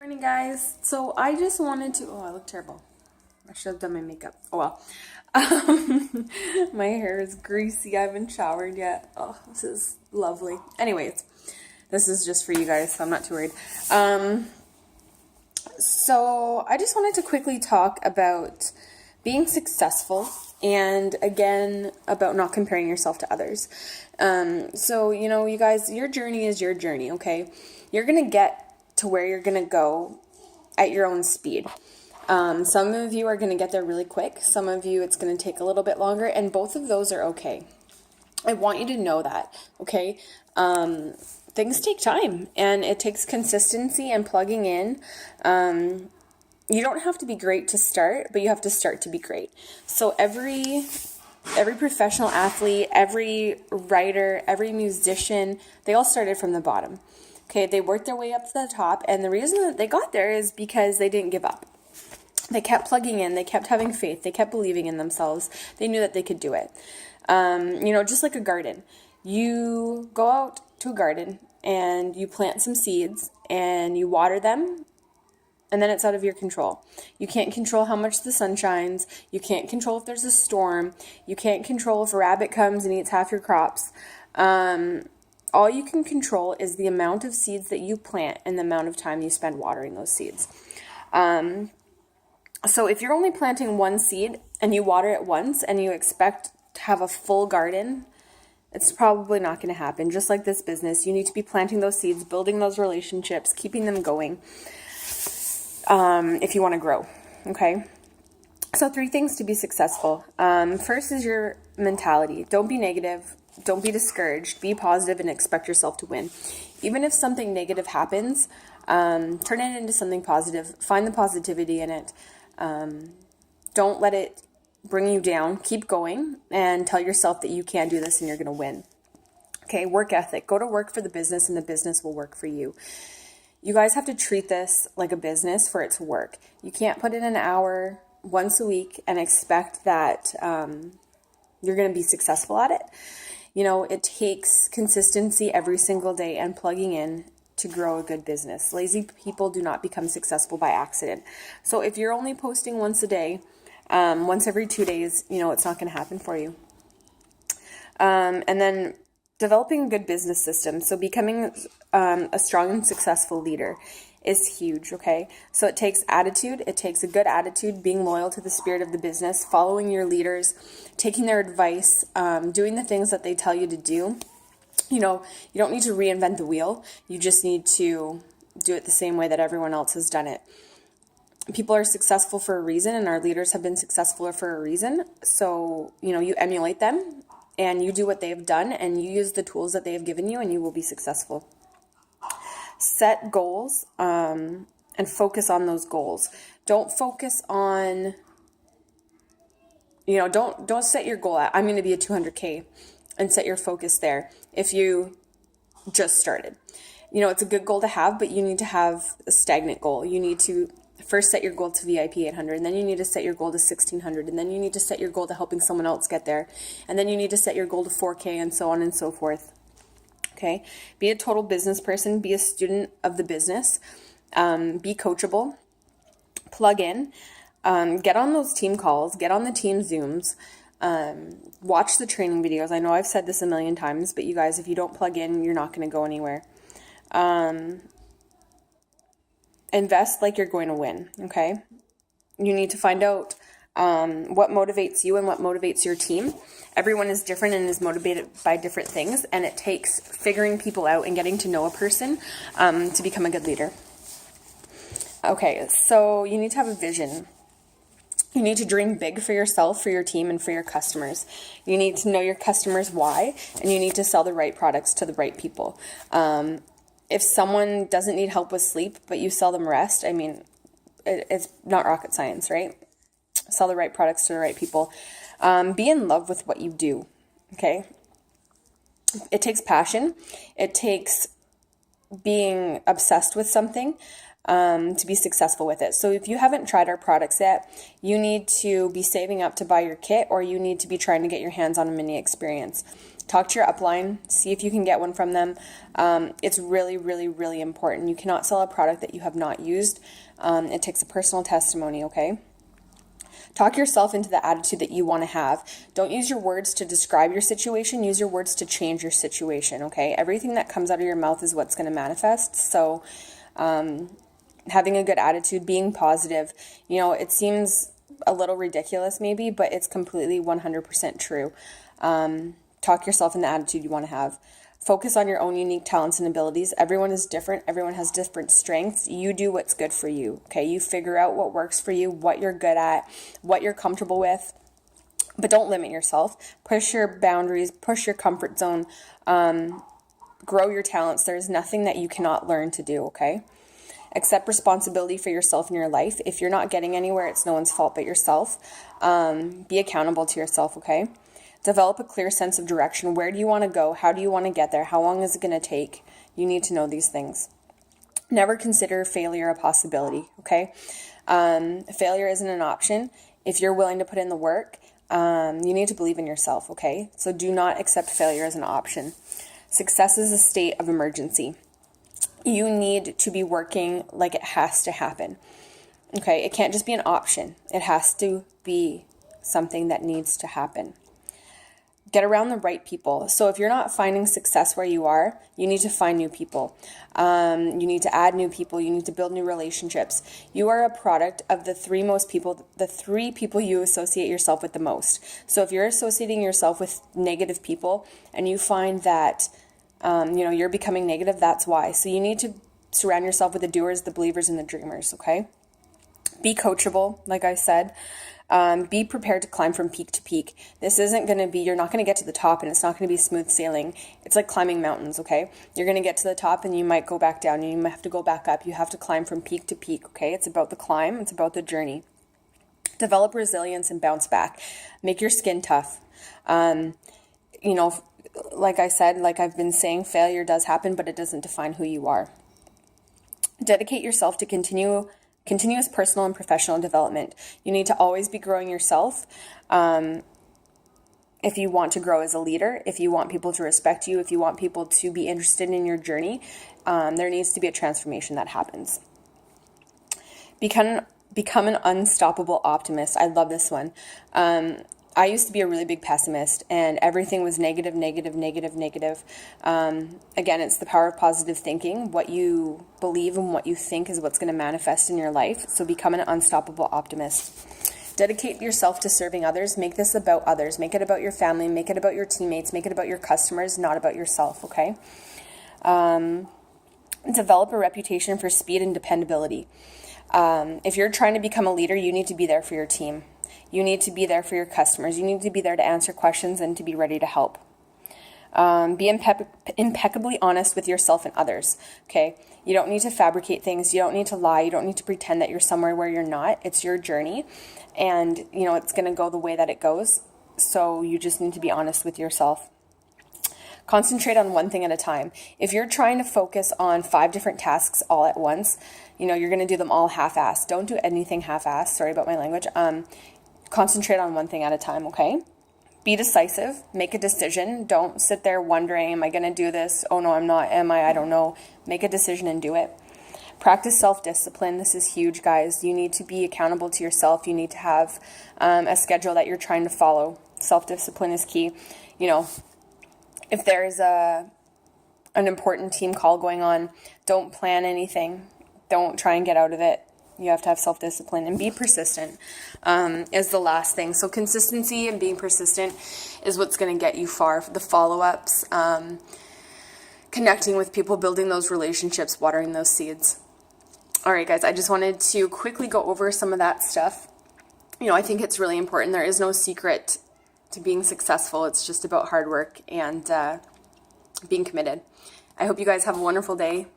Morning, guys. So I just wanted to. Oh, I look terrible. I should have done my makeup. Oh well. My hair is greasy. I haven't showered yet. Oh, this is lovely. Anyways, this is just for you guys, so I'm not too worried. So I just wanted to quickly talk about being successful and again about not comparing yourself to others. So you guys, your journey is your journey, okay? You're gonna get to where you're gonna go at your own speed. Some of you are gonna get there really quick. Some of you it's gonna take a little bit longer, and both of those are okay. I want you to know that, okay? Things take time, and it takes consistency and plugging in. You don't have to be great to start, but you have to start to be great. So every professional athlete, every writer, every musician, they all started from the bottom. Okay, they worked their way up to the top, and the reason that they got there is because they didn't give up. They kept plugging in, they kept having faith, they kept believing in themselves. They knew that they could do it. Just like a garden. You go out to a garden and you plant some seeds and you water them, and then it's out of your control. You can't control how much the sun shines. You can't control if there's a storm. You can't control if a rabbit comes and eats half your crops. All you can control is the amount of seeds that you plant and the amount of time you spend watering those seeds. So if you're only planting one seed and you water it once and you expect to have a full garden, it's probably not going to happen. Just like this business, you need to be planting those seeds, building those relationships, keeping them going if you want to grow, okay? So 3 things to be successful. First is your mentality. Don't be negative. Don't be discouraged. Be positive and expect yourself to win. Even if something negative happens, turn it into something positive. Find the positivity in it. Don't let it bring you down. Keep going and tell yourself that you can do this and you're going to win. Okay, work ethic. Go to work for the business and the business will work for you. You guys have to treat this like a business for it to work. You can't put in an hour once a week and expect that you're going to be successful at it. It takes consistency every single day and plugging in to grow a good business. Lazy people do not become successful by accident. So if you're only posting once a day, once every 2 days, it's not going to happen for you. And then developing a good business system. So becoming a strong and successful leader is huge, okay? So it takes attitude. It takes a good attitude, being loyal to the spirit of the business, following your leaders, taking their advice, doing the things that they tell you to do. You don't need to reinvent the wheel. You just need to do it the same way that everyone else has done it. People are successful for a reason, and our leaders have been successful for a reason. So, you emulate them and you do what they've done and you use the tools that they have given you and you will be successful. Set goals and focus on those goals. Don't focus on, don't set your goal at, I'm going to be a 200K and set your focus there if you just started. It's a good goal to have, but you need to have a stagnant goal. You need to first set your goal to VIP 800, and then you need to set your goal to 1600, and then you need to set your goal to helping someone else get there, and then you need to set your goal to 4K, and so on and so forth. Okay, be a total business person, be a student of the business, be coachable, plug in, get on those team calls, get on the team Zooms, watch the training videos. I know I've said this a million times, but you guys, if you don't plug in, you're not going to go anywhere. Invest like you're going to win, okay? You need to find out what motivates you and what motivates your team. Everyone is different and is motivated by different things, and it takes figuring people out and getting to know a person to become a good leader. Okay, so you need to have a vision. You need to dream big for yourself, for your team, and for your customers. You need to know your customers' why, and you need to sell the right products to the right people. If someone doesn't need help with sleep, but you sell them rest, it's not rocket science, right? Sell the right products to the right people. Be in love with what you do, okay? It takes passion. It takes being obsessed with something to be successful with it. So if you haven't tried our products yet, you need to be saving up to buy your kit, or you need to be trying to get your hands on a mini experience. Talk to your upline, see if you can get one from them. It's really, really, really important. You cannot sell a product that you have not used. It takes a personal testimony, okay? Talk yourself into the attitude that you want to have. Don't use your words to describe your situation. Use your words to change your situation, okay? Everything that comes out of your mouth is what's going to manifest. So having a good attitude, being positive, it seems a little ridiculous maybe, but it's completely 100% true. Talk yourself in the attitude you want to have. Focus on your own unique talents and abilities. Everyone is different. Everyone has different strengths. You do what's good for you, okay? You figure out what works for you, what you're good at, what you're comfortable with, but don't limit yourself. Push your boundaries, push your comfort zone, grow your talents. There's nothing that you cannot learn to do, okay? Accept responsibility for yourself and your life. If you're not getting anywhere, it's no one's fault but yourself. Be accountable to yourself, okay? Develop a clear sense of direction. Where do you want to go? How do you want to get there? How long is it going to take? You need to know these things. Never consider failure a possibility, okay? Failure isn't an option. If you're willing to put in the work, you need to believe in yourself, okay? So do not accept failure as an option. Success is a state of emergency. You need to be working like it has to happen, okay? It can't just be an option. It has to be something that needs to happen. Get around the right people. So if you're not finding success where you are, you need to find new people. You need to add new people. You need to build new relationships. You are a product of the three people you associate yourself with the most. So if you're associating yourself with negative people and you find that, you're becoming negative, that's why. So you need to surround yourself with the doers, the believers, and the dreamers, okay? Be coachable, like I said. Be prepared to climb from peak to peak. This isn't going to be, you're not going to get to the top and it's not going to be smooth sailing. It's like climbing mountains, okay? You're going to get to the top and you might go back down and you might have to go back up. You have to climb from peak to peak, okay? It's about the climb. It's about the journey. Develop resilience and bounce back. Make your skin tough. Like I said, like I've been saying, failure does happen, but it doesn't define who you are. Dedicate yourself to continuous personal and professional development. You need to always be growing yourself. If you want to grow as a leader, if you want people to respect you, if you want people to be interested in your journey, there needs to be a transformation that happens. Become an unstoppable optimist. I love this one. I used to be a really big pessimist and everything was negative. Again, it's the power of positive thinking. What you believe and what you think is what's going to manifest in your life. So become an unstoppable optimist. Dedicate yourself to serving others. Make this about others. Make it about your family. Make it about your teammates. Make it about your customers, not about yourself, okay? Develop a reputation for speed and dependability. If you're trying to become a leader, you need to be there for your team. You need to be there for your customers. You need to be there to answer questions and to be ready to help. Be impeccably honest with yourself and others, okay? You don't need to fabricate things. You don't need to lie. You don't need to pretend that you're somewhere where you're not. It's your journey, and, it's going to go the way that it goes, so you just need to be honest with yourself. Concentrate on one thing at a time. If you're trying to focus on 5 different tasks all at once, you're going to do them all half-assed. Don't do anything half-assed. Sorry about my language. Concentrate on one thing at a time, okay? Be decisive. Make a decision. Don't sit there wondering, am I going to do this? Oh, no, I'm not. Am I? I don't know. Make a decision and do it. Practice self-discipline. This is huge, guys. You need to be accountable to yourself. You need to have a schedule that you're trying to follow. Self-discipline is key. If there's an important team call going on, don't plan anything. Don't try and get out of it. You have to have self-discipline and be persistent is the last thing. So consistency and being persistent is what's going to get you far. The follow-ups, connecting with people, building those relationships, watering those seeds. All right, guys, I just wanted to quickly go over some of that stuff. I think it's really important. There is no secret to being successful. It's just about hard work and being committed. I hope you guys have a wonderful day.